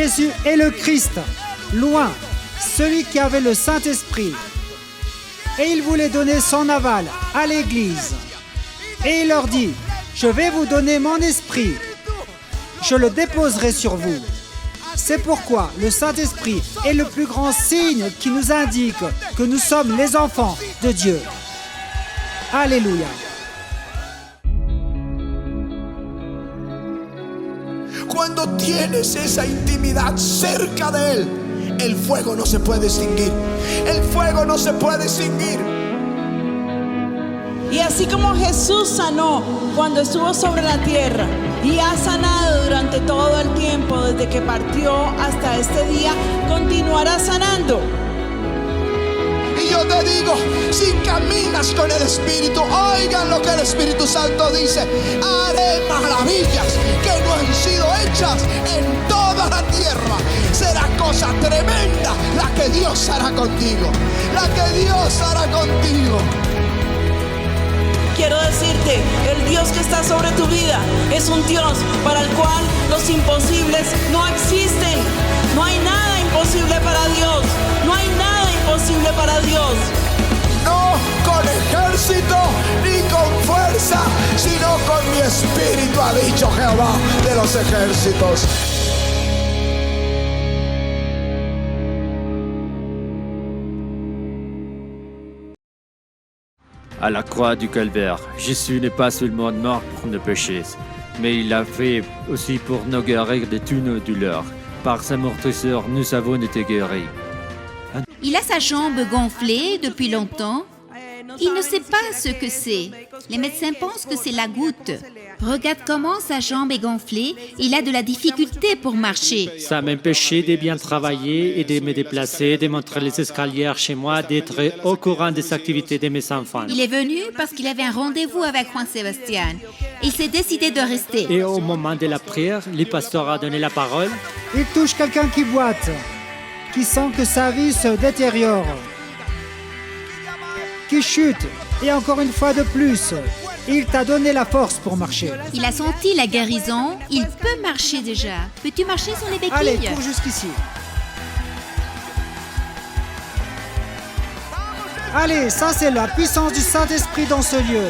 Jésus est le Christ, loin, celui qui avait le Saint-Esprit. Et il voulait donner son aval à l'Église. Et il leur dit, je vais vous donner mon esprit. Je le déposerai sur vous. C'est pourquoi le Saint-Esprit est le plus grand signe qui nous indique que nous sommes les enfants de Dieu. Alléluia. Cuando tienes esa intimidad cerca de Él, el fuego no se puede extinguir. El fuego no se puede extinguir. Y así como Jesús sanó cuando estuvo sobre la tierra y ha sanado durante todo el tiempo desde que partió hasta este día, continuará sanando. Y yo te digo, si caminas con el Espíritu, oigan lo que el Espíritu Santo dice: haré maravillas que no han sido hechas en toda la tierra. Será cosa tremenda la que Dios hará contigo, la que Dios hará contigo. Quiero decirte, el Dios que está sobre tu vida es un Dios para el cual los imposibles no existen. No hay nada imposible para Dios. No hay nada imposible para Dios. No con ejército ni con fuerza, sino con mi espíritu, ha dicho Jehová de los ejércitos. À la croix du calvaire, Jésus n'est pas seulement mort pour nos péchés, mais il l'a fait aussi pour nous guérir de toutes nos douleurs. Par sa meurtrissure, nous avons été guéris. Il a sa jambe gonflée depuis longtemps. Il ne sait pas ce que c'est. Les médecins pensent que c'est la goutte. Regarde comment sa jambe est gonflée. Il a de la difficulté pour marcher. Ça m'empêchait de bien travailler et de me déplacer, de monter les escaliers chez moi, d'être au courant des activités de mes enfants. Il est venu parce qu'il avait un rendez-vous avec Juan Sebastián. Il s'est décidé de rester. Et au moment de la prière, le pasteur a donné la parole. Il touche quelqu'un qui boite, qui sent que sa vie se détériore, qui chute, et encore une fois de plus, il t'a donné la force pour marcher. Il a senti la guérison. Il peut marcher déjà. Peux-tu marcher sur les béquilles? Allez, cours jusqu'ici. Allez, ça c'est la puissance du Saint-Esprit dans ce lieu.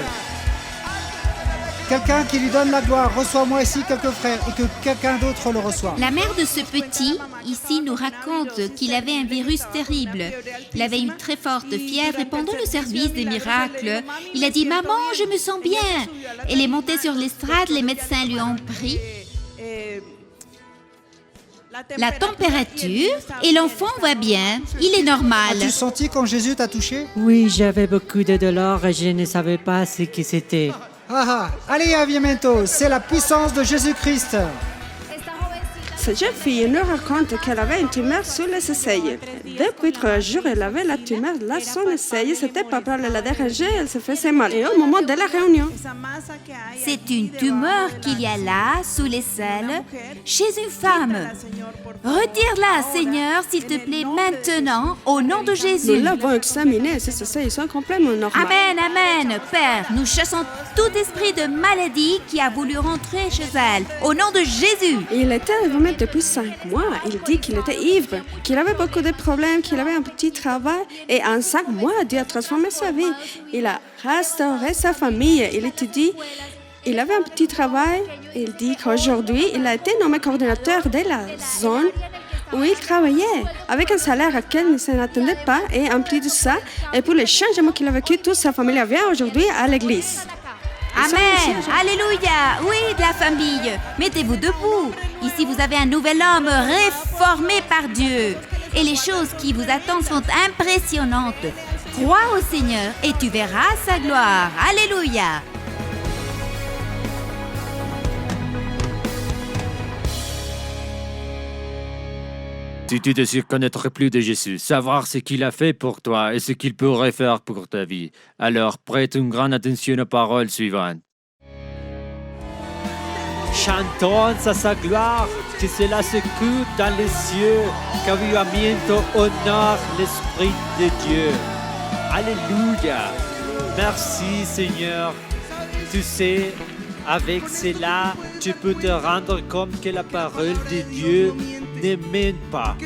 Quelqu'un qui lui donne la gloire, reçois-moi ici quelques frères et que quelqu'un d'autre le reçoive. La mère de ce petit, ici, nous raconte qu'il avait un virus terrible. Il avait une très forte fièvre et pendant le service des miracles, il a dit « Maman, je me sens bien !» Elle est montée sur l'estrade, les médecins lui ont pris la température et l'enfant va bien. Il est normal. As-tu senti quand Jésus t'a touché? Oui, j'avais beaucoup de douleurs et je ne savais pas ce que c'était. Allez, Aviamento, c'est la puissance de Jésus-Christ. Cette jeune fille nous raconte qu'elle avait une tumeur sur les aisselles. Depuis 3 jours, elle avait la tumeur là sur les aisselles. C'était pas pour la déranger, elle se faisait mal. Et au moment de la réunion, c'est une tumeur qu'il y a là, sous les selles, chez une femme. Retire-la, Seigneur, s'il te plaît, maintenant, au nom de Jésus. Nous l'avons examiné, ces aisselles sont complètement normales. Amen, amen. Père, nous chassons tout esprit de maladie qui a voulu rentrer chez elle, au nom de Jésus. Il était vraiment depuis 5 mois. Il dit qu'il était ivre, qu'il avait beaucoup de problèmes, qu'il avait un petit travail. Et en 5 mois, Dieu a transformé sa vie. Il a restauré sa famille. Il étudie. Il avait un petit travail. Il dit qu'aujourd'hui, il a été nommé coordinateur de la zone où il travaillait, avec un salaire auquel il ne s'attendait pas. Et en plus de ça, et pour les changements qu'il a vécu, toute sa famille vient aujourd'hui à l'église. Amen, alléluia, oui, de la famille. Mettez-vous debout. Ici, vous avez un nouvel homme réformé par Dieu. Et les choses qui vous attendent sont impressionnantes. Crois au Seigneur et tu verras sa gloire. Alléluia. Si tu désires connaître plus de Jésus, savoir ce qu'il a fait pour toi et ce qu'il pourrait faire pour ta vie, alors prête une grande attention aux paroles suivantes. Chantons à sa gloire, que cela s'écoute dans les cieux, qu'avivamiento honore l'Esprit de Dieu. Alléluia. Merci Seigneur. Tu sais, avec cela, tu peux te rendre compte que la parole de Dieu ne ment pas.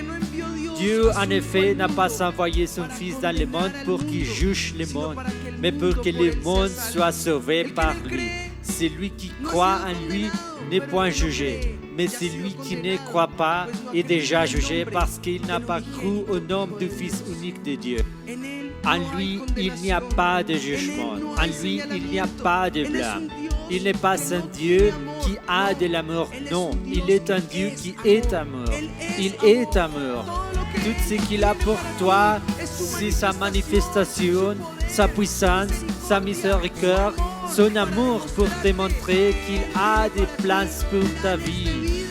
Dieu, en effet, n'a pas envoyé son Fils dans le monde pour qu'il juge le monde, mais pour que le monde soit sauvé par lui. Celui qui croit en lui n'est point jugé, mais celui qui ne croit pas est déjà jugé parce qu'il n'a pas cru au nom du Fils unique de Dieu. En lui, il n'y a pas de jugement. En lui, il n'y a pas de blâme. Il n'est pas un Dieu qui a de l'amour. Non, il est un Dieu qui est amour. Il est amour. Tout ce qu'il a pour toi, c'est sa manifestation, sa puissance, sa miséricorde, son amour pour te montrer qu'il a des plans pour ta vie.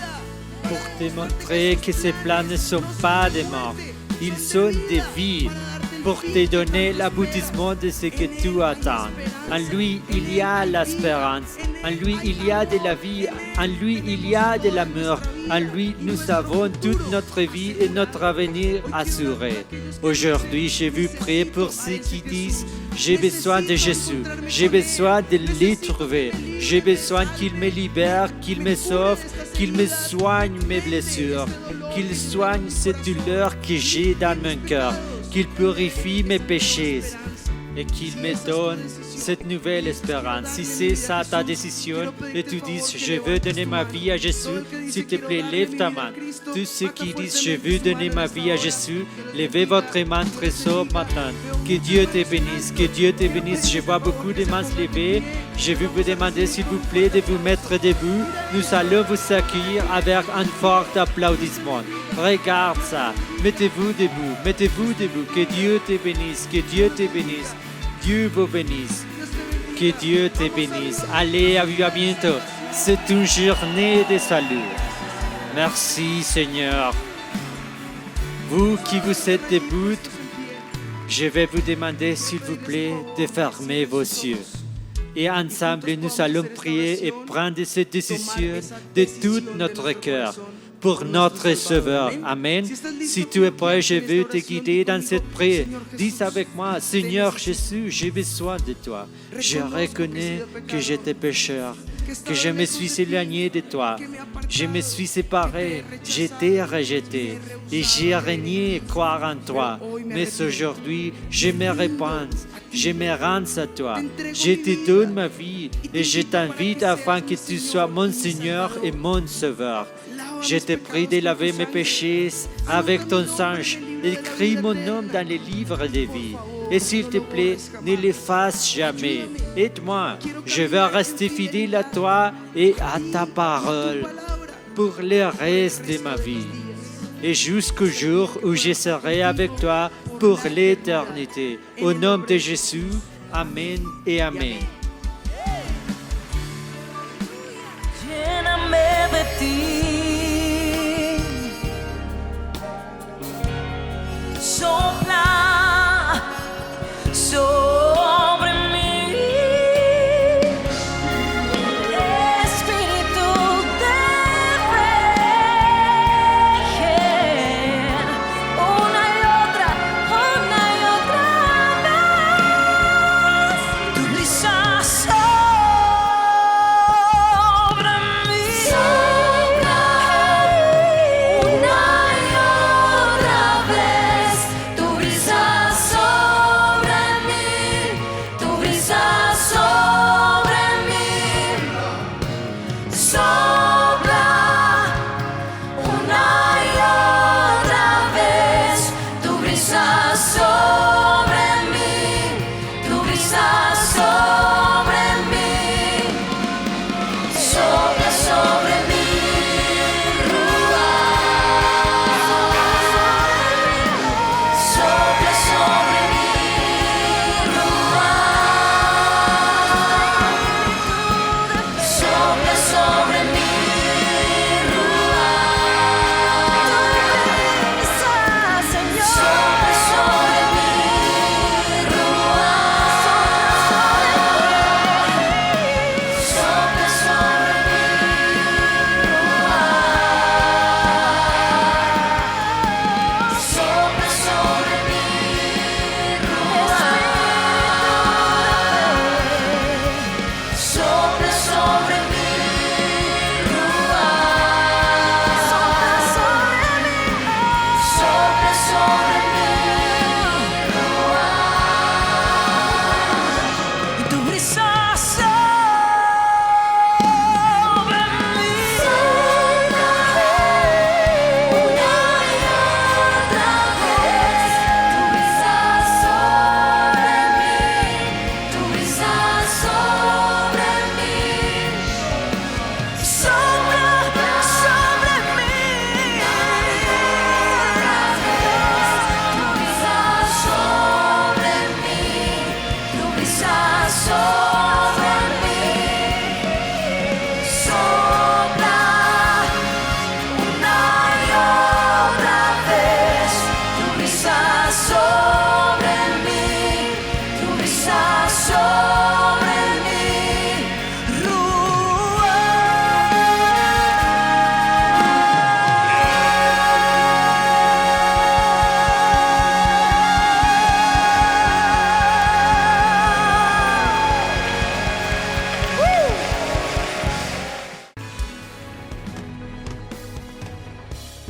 Pour te montrer que ces plans ne sont pas des morts, ils sont des vies. Pour te donner l'aboutissement de ce que tu attends. En lui, il y a l'espérance. En lui, il y a de la vie. En lui, il y a de l'amour. En lui, nous avons toute notre vie et notre avenir assuré. Aujourd'hui, j'ai vu prier pour ceux qui disent « J'ai besoin de Jésus. J'ai besoin de le trouver. J'ai besoin qu'il me libère, qu'il me sauve, qu'il me soigne mes blessures, qu'il soigne cette douleur que j'ai dans mon cœur. Qu'il purifie mes péchés et qu'il me donne cette nouvelle espérance. Si c'est ça ta décision et tu dis je veux donner ma vie à Jésus, s'il te plaît, lève ta main. Tous ceux qui disent je veux donner ma vie à Jésus, levez votre main très fort maintenant. Que Dieu te bénisse, que Dieu te bénisse. Je vois beaucoup de mains se lever. Je vais vous demander s'il vous plaît de vous mettre debout. Nous allons vous accueillir avec un fort applaudissement. Regarde ça. Mettez-vous debout, mettez-vous debout. Que Dieu te bénisse, que Dieu te bénisse. Dieu vous bénisse. Que Dieu te bénisse. Allez, à bientôt. C'est une journée de salut. Merci Seigneur. Vous qui vous êtes debout, je vais vous demander s'il vous plaît de fermer vos yeux. Et ensemble, nous allons prier et prendre cette décision de tout notre cœur pour notre Sauveur. Amen. Si tu es prêt, je veux te guider dans cette prière. Dis avec moi, Seigneur Jésus, j'ai besoin de toi. Je reconnais que j'étais pécheur, que je me suis éloigné de toi. Je me suis séparé, j'étais rejeté et j'ai renié croire en toi. Mais aujourd'hui, je me repens, je me rends à toi. Je te donne ma vie et je t'invite afin que tu sois mon Seigneur et mon Sauveur. Je te prie de laver mes péchés avec ton sang. Écris mon nom dans le livre de vie. Et s'il te plaît, ne l'efface jamais. Aide-moi, je vais rester fidèle à toi et à ta parole pour le reste de ma vie. Et jusqu'au jour où je serai avec toi pour l'éternité. Au nom de Jésus, Amen et Amen. Lléname de ti. Sopla sobre mí, Espíritu de fe, una y otra vez. Tu brisa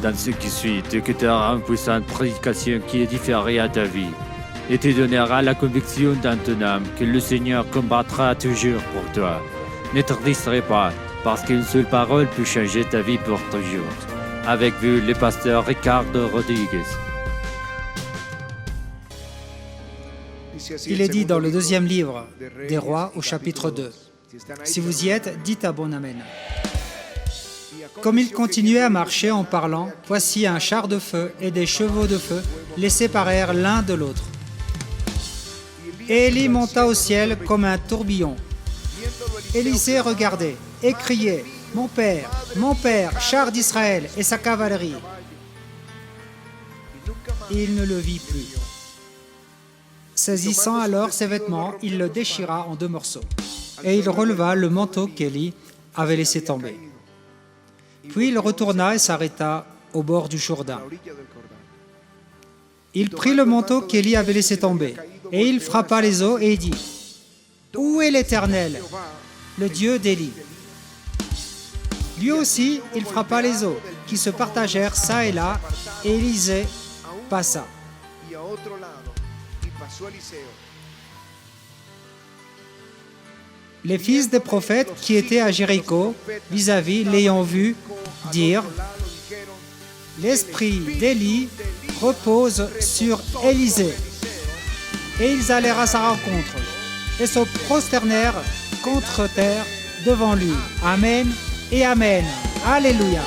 Dans ce qui suit, tu écouteras une puissante prédication qui édifiera ta vie et te donnera la conviction dans ton âme que le Seigneur combattra toujours pour toi. Ne te distrais pas, parce qu'une seule parole peut changer ta vie pour toujours. Avec vous, le pasteur Ricardo Rodriguez. Il est dit dans le 2e livre des Rois au chapitre 2. Si vous y êtes, dites un bon amen. Comme il continuait à marcher en parlant, voici un char de feu et des chevaux de feu les séparèrent l'un de l'autre. Et Élie monta au ciel comme un tourbillon. Élisée regardait et criait, mon père, char d'Israël et sa cavalerie. Et il ne le vit plus. Saisissant alors ses vêtements, il le déchira en 2 morceaux. Et il releva le manteau qu'Élie avait laissé tomber. Puis il retourna et s'arrêta au bord du Jourdain. Il prit le manteau qu'Élie avait laissé tomber, et il frappa les eaux et dit, « Où est l'Éternel, le Dieu d'Élie ?» Lui aussi, il frappa les eaux, qui se partagèrent çà et là, et Élisée passa. Les fils des prophètes qui étaient à Jéricho, vis-à-vis, l'ayant vu, dirent, « L'esprit d'Élie repose sur Élisée. » Et ils allèrent à sa rencontre, et se prosternèrent contre terre devant lui. Amen et Amen. Alléluia.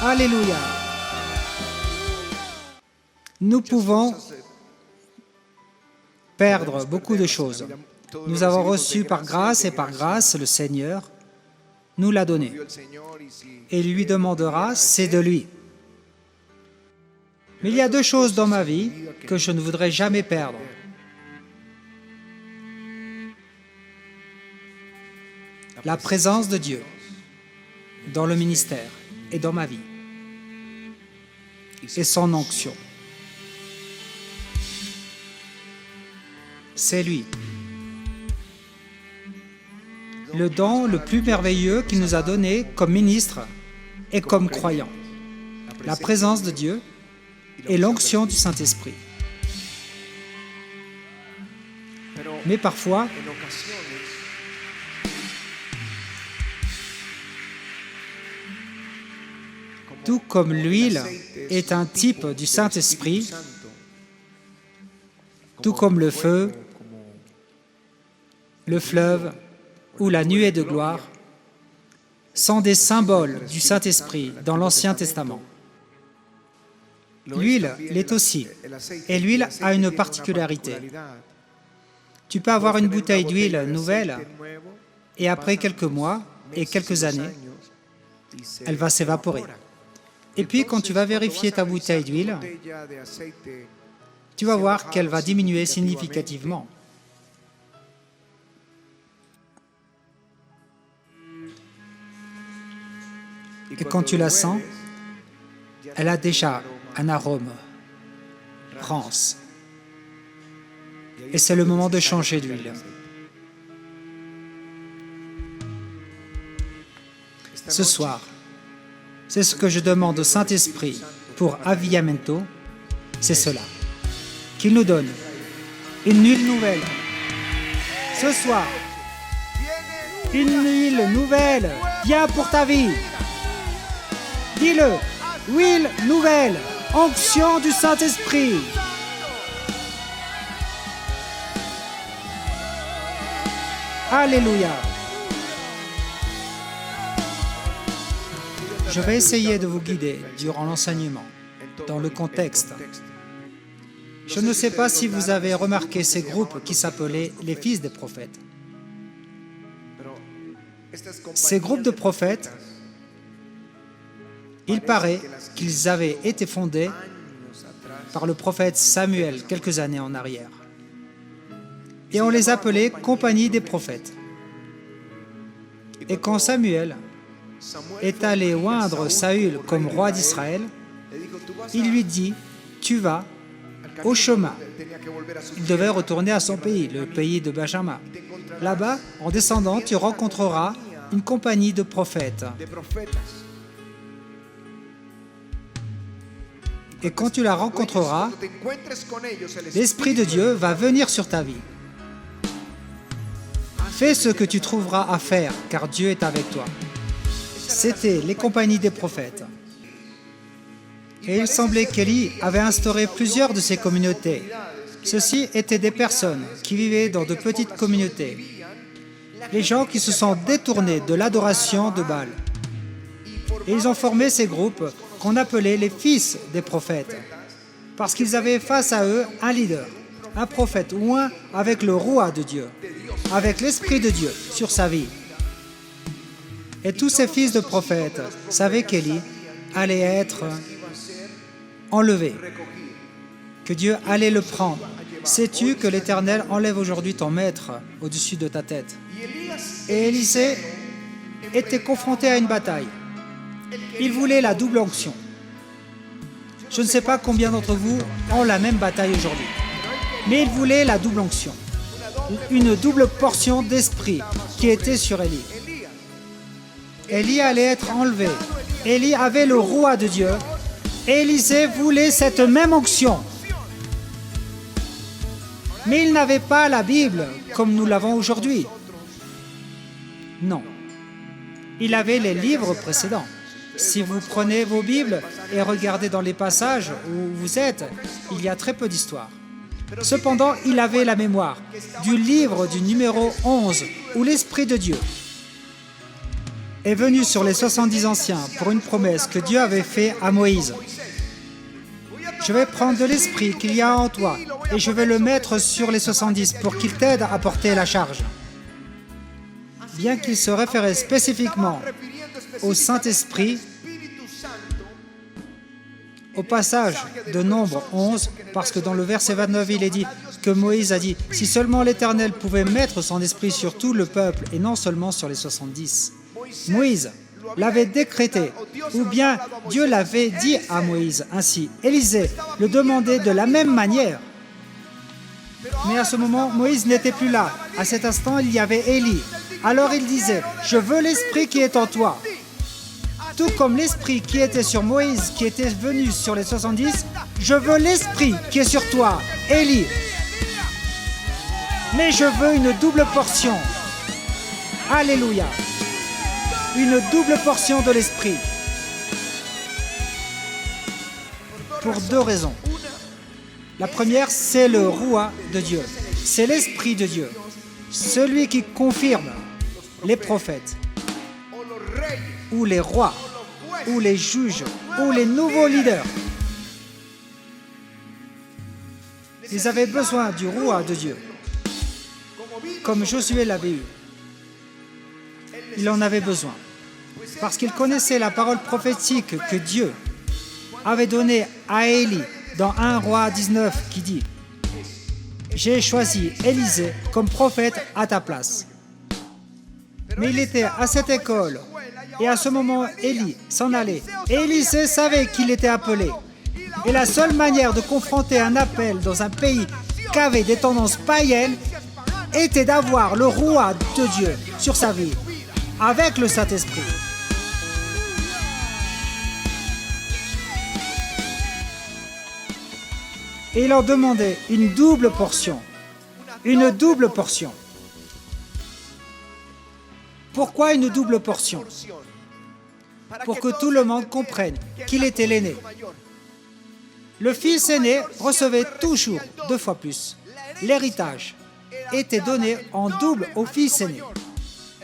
Alléluia. Nous pouvons perdre beaucoup de choses. Nous avons reçu par grâce, et par grâce, le Seigneur nous l'a donné. Et il lui demandera, c'est de lui. Mais il y a 2 choses dans ma vie que je ne voudrais jamais perdre. La présence de Dieu dans le ministère et dans ma vie. Et son onction. C'est lui. Le don le plus merveilleux qu'il nous a donné comme ministre et comme croyant. La présence de Dieu et l'onction du Saint-Esprit. Mais parfois, tout comme l'huile est un type du Saint-Esprit, tout comme le feu, le fleuve ou la nuée de gloire sont des symboles du Saint-Esprit dans l'Ancien Testament. L'huile l'est aussi, et l'huile a une particularité. Tu peux avoir une bouteille d'huile nouvelle, et après quelques mois et quelques années, elle va s'évaporer. Et puis, quand tu vas vérifier ta bouteille d'huile, tu vas voir qu'elle va diminuer significativement. Et quand tu la sens, elle a déjà un arôme rance. Et c'est le moment de changer d'huile. Ce soir, c'est ce que je demande au Saint-Esprit pour Avivamento, c'est cela. Qu'il nous donne une huile nouvelle. Ce soir, une huile nouvelle vient pour ta vie. Dis-le, huile nouvelle, onction du Saint-Esprit. Alléluia. Je vais essayer de vous guider durant l'enseignement, dans le contexte. Je ne sais pas si vous avez remarqué ces groupes qui s'appelaient les fils des prophètes. Ces groupes de prophètes, il paraît qu'ils avaient été fondés par le prophète Samuel quelques années en arrière. Et on les appelait compagnie des prophètes. Et quand Samuel est allé oindre Saül comme roi d'Israël, il lui dit, tu vas au chemin. Il devait retourner à son pays, le pays de Benjamin. Là-bas, en descendant, tu rencontreras une compagnie de prophètes. Et quand tu la rencontreras, l'Esprit de Dieu va venir sur ta vie. Fais ce que tu trouveras à faire, car Dieu est avec toi. C'était les compagnies des prophètes. Et il semblait qu'Élie avait instauré plusieurs de ces communautés. Ceux-ci étaient des personnes qui vivaient dans de petites communautés. Les gens qui se sont détournés de l'adoration de Baal. Et ils ont formé ces groupes qu'on appelait les fils des prophètes, parce qu'ils avaient face à eux un leader, un prophète ou un avec le roi de Dieu, avec l'Esprit de Dieu sur sa vie. Et tous ces fils de prophètes savaient qu'Élie allait être enlevé, que Dieu allait le prendre. Sais-tu que l'Éternel enlève aujourd'hui ton maître au-dessus de ta tête? Et Élisée était confronté à une bataille. Il voulait la double onction. Je ne sais pas combien d'entre vous ont la même bataille aujourd'hui, mais il voulait la double onction, une double portion d'esprit qui était sur Élie. Élie allait être enlevé. Élie avait le roi de Dieu. Élisée voulait cette même onction. Mais il n'avait pas la Bible comme nous l'avons aujourd'hui. Non. Il avait les livres précédents. Si vous prenez vos Bibles et regardez dans les passages où vous êtes, il y a très peu d'histoire. Cependant, il avait la mémoire du livre du numéro 11 où l'Esprit de Dieu est venu sur les 70 anciens pour une promesse que Dieu avait faite à Moïse. Je vais prendre de l'esprit qu'il y a en toi et je vais le mettre sur les 70 pour qu'il t'aide à porter la charge. Bien qu'il se référait spécifiquement au Saint-Esprit, au passage de Nombre 11, parce que dans le verset 29, il est dit que Moïse a dit « Si seulement l'Éternel pouvait mettre son esprit sur tout le peuple et non seulement sur les 70. » Moïse l'avait décrété, ou bien Dieu l'avait dit à Moïse ainsi. Élisée le demandait de la même manière. Mais à ce moment, Moïse n'était plus là. À cet instant, il y avait Élie. Alors il disait « Je veux l'esprit qui est en toi. » Tout comme l'esprit qui était sur Moïse, qui était venu sur les 70, je veux l'esprit qui est sur toi, Élie. Mais je veux une double portion. Alléluia. Une double portion de l'esprit. Pour deux raisons. La première, c'est le roi de Dieu. C'est l'Esprit de Dieu. Celui qui confirme les prophètes, ou les rois, ou les juges, ou les nouveaux leaders. Ils avaient besoin du roi de Dieu, comme Josué l'avait eu. Il en avait besoin, parce qu'il connaissait la parole prophétique que Dieu avait donnée à Élie dans 1 Roi 19 qui dit « J'ai choisi Élisée comme prophète à ta place. » Mais il était à cette école, et à ce moment, Élie s'en allait. Et Élisée savait qu'il était appelé. Et la seule manière de confronter un appel dans un pays qui avait des tendances païennes était d'avoir le roi de Dieu sur sa vie, avec le Saint-Esprit. Et il en demandait une double portion. Une double portion. Pourquoi une double portion? Pour que tout le monde comprenne qu'il était l'aîné. Le fils aîné recevait toujours 2 fois plus. L'héritage était donné en double au fils aîné,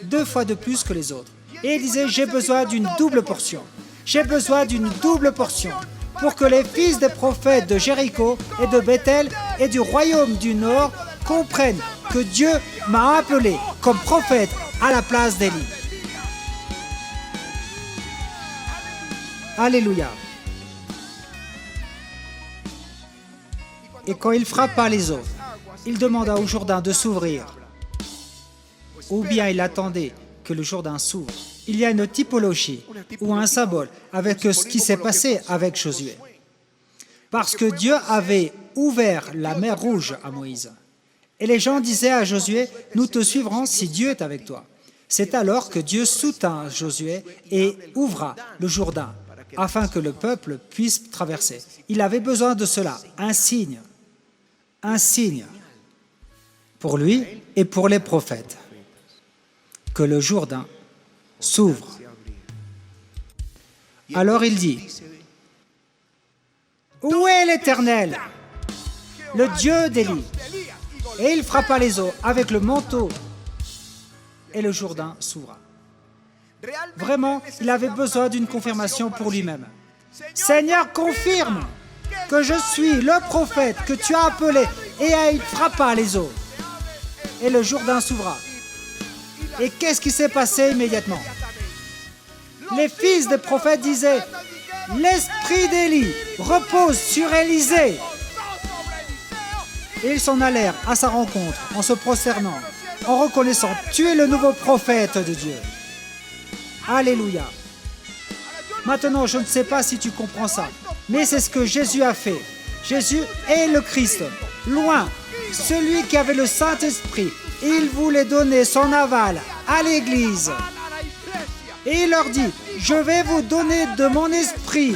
2 fois de plus que les autres. Et il disait, j'ai besoin d'une double portion. J'ai besoin d'une double portion pour que les fils des prophètes de Jéricho et de Bethel et du royaume du Nord comprennent que Dieu m'a appelé comme prophète à la place d'Élie. Alléluia. Et quand il frappa les eaux, il demanda au Jourdain de s'ouvrir. Ou bien il attendait que le Jourdain s'ouvre. Il y a une typologie ou un symbole avec ce qui s'est passé avec Josué. Parce que Dieu avait ouvert la mer Rouge à Moïse. Et les gens disaient à Josué, nous te suivrons si Dieu est avec toi. C'est alors que Dieu soutint Josué et ouvra le Jourdain afin que le peuple puisse traverser. Il avait besoin de cela, un signe pour lui et pour les prophètes, que le Jourdain s'ouvre. Alors il dit, « Où est l'Éternel, le Dieu d'Élie ?» Et il frappa les eaux avec le manteau et le Jourdain s'ouvra. Vraiment, il avait besoin d'une confirmation pour lui-même. « Seigneur, confirme que je suis le prophète que tu as appelé. » Et il frappa les eaux. Et le Jourdain s'ouvra. Et qu'est-ce qui s'est passé immédiatement? Les fils des prophètes disaient, « L'esprit d'Élie repose sur Élisée. » Et ils s'en allèrent à sa rencontre en se prosternant, en reconnaissant, « Tu es le nouveau prophète de Dieu. » Alléluia. Maintenant, je ne sais pas si tu comprends ça, mais c'est ce que Jésus a fait. Jésus est le Christ, loin, celui qui avait le Saint-Esprit. Il voulait donner son aval à l'Église. Et il leur dit, « Je vais vous donner de mon esprit.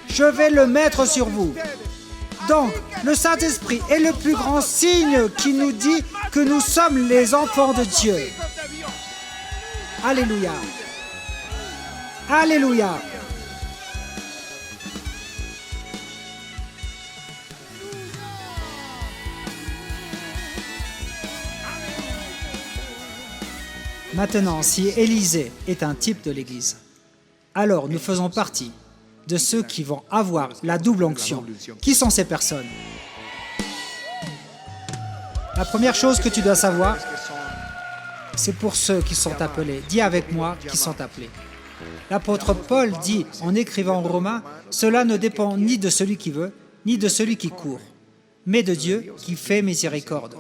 Je vais le mettre sur vous. » Donc, le Saint-Esprit est le plus grand signe qui nous dit que nous sommes les enfants de Dieu. Alléluia. Alléluia. Maintenant, si Élisée est un type de l'Église, alors nous faisons partie de ceux qui vont avoir la double onction. Qui sont ces personnes? La première chose que tu dois savoir, c'est pour ceux qui sont appelés. Dis avec moi, qui sont appelés. L'apôtre Paul dit, en écrivant aux Romains, « Cela ne dépend ni de celui qui veut, ni de celui qui court, mais de Dieu qui fait miséricorde. »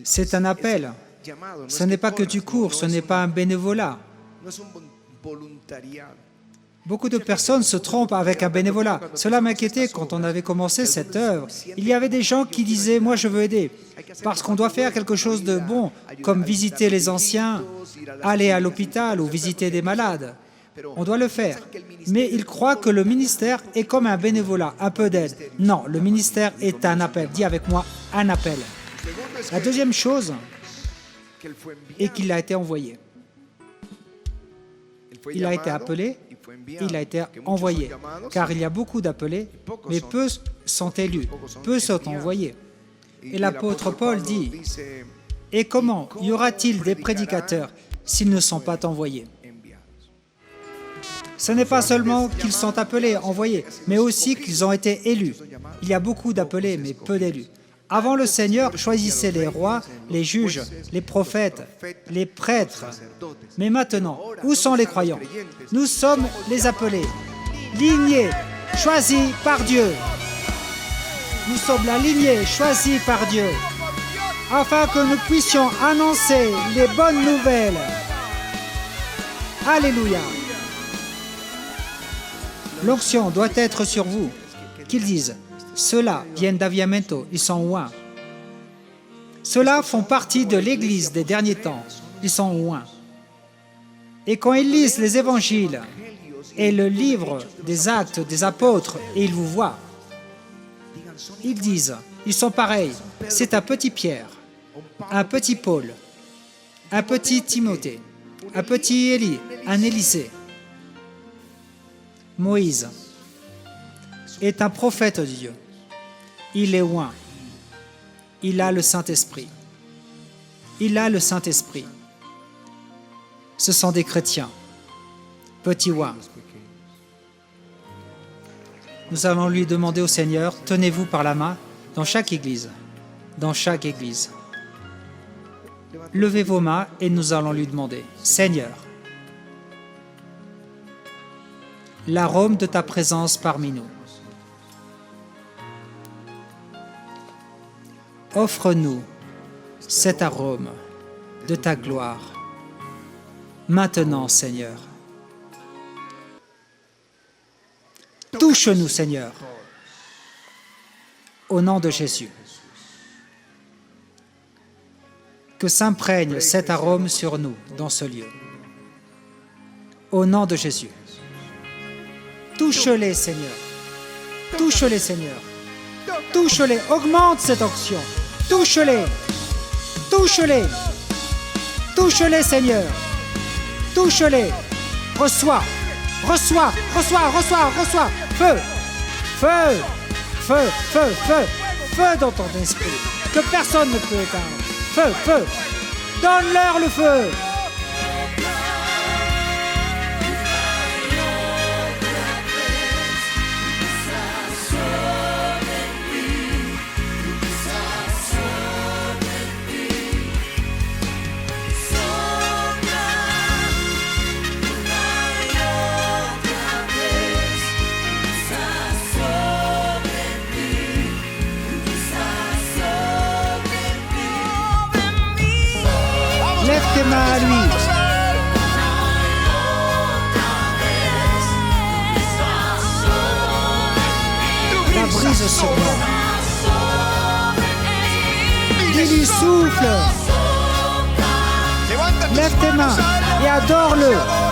C'est un appel. Ce n'est pas que tu cours, ce n'est pas un bénévolat. Beaucoup de personnes se trompent avec un bénévolat. Cela m'inquiétait quand on avait commencé cette œuvre. Il y avait des gens qui disaient « Moi, je veux aider », parce qu'on doit faire quelque chose de bon, comme visiter les anciens, aller à l'hôpital ou visiter des malades. On doit le faire. Mais ils croient que le ministère est comme un bénévolat, un peu d'aide. Non, le ministère est un appel. Dis avec moi, un appel. La deuxième chose est qu'il a été envoyé. Il a été appelé, il a été envoyé. Car il y a beaucoup d'appelés, mais peu sont élus, peu sont envoyés. Et l'apôtre Paul dit, « Et comment y aura-t-il des prédicateurs s'ils ne sont pas envoyés ?» Ce n'est pas seulement qu'ils sont appelés, envoyés, mais aussi qu'ils ont été élus. Il y a beaucoup d'appelés, mais peu d'élus. Avant, le Seigneur choisissait les rois, les juges, les prophètes, les prêtres. Mais maintenant, où sont les croyants? Nous sommes les appelés, lignée, choisis par Dieu. Nous sommes la lignée choisie par Dieu, afin que nous puissions annoncer les bonnes nouvelles. Alléluia. L'onction doit être sur vous, qu'ils disent, ceux-là viennent d'Avivamento, ils sont loin. Ceux-là font partie de l'Église des derniers temps, ils sont loin. Et quand ils lisent les évangiles et le livre des actes des apôtres, et ils vous voient, ils disent, ils sont pareils, c'est un petit Pierre, un petit Paul, un petit Timothée, un petit Élie, un Élisée. Moïse est un prophète de Dieu. Il est loin. Il a le Saint-Esprit. Il a le Saint-Esprit. Ce sont des chrétiens. Petit oin. Nous allons lui demander au Seigneur, tenez-vous par la main dans chaque église. Dans chaque église. Levez vos mains et nous allons lui demander, Seigneur, l'arôme de ta présence parmi nous. Offre-nous cet arôme de ta gloire. Maintenant, Seigneur. Touche-nous, Seigneur. Au nom de Jésus. Que s'imprègne cet arôme sur nous dans ce lieu. Au nom de Jésus. Touche-les, Seigneur. Touche-les, Seigneur. Touche-les. Augmente cette onction. Touche-les. Touche-les. Touche-les, Seigneur. Touche-les. Reçois. Reçois. Reçois. Reçois. Reçois. Feu. Feu. Feu. Feu. Feu. Feu dans ton esprit. Que personne ne peut éteindre. Feu. Feu. Donne-leur le feu. Lève tes mains à lui. La brise sur moi. Dis-lui souffle. Lève tes mains et adore-le.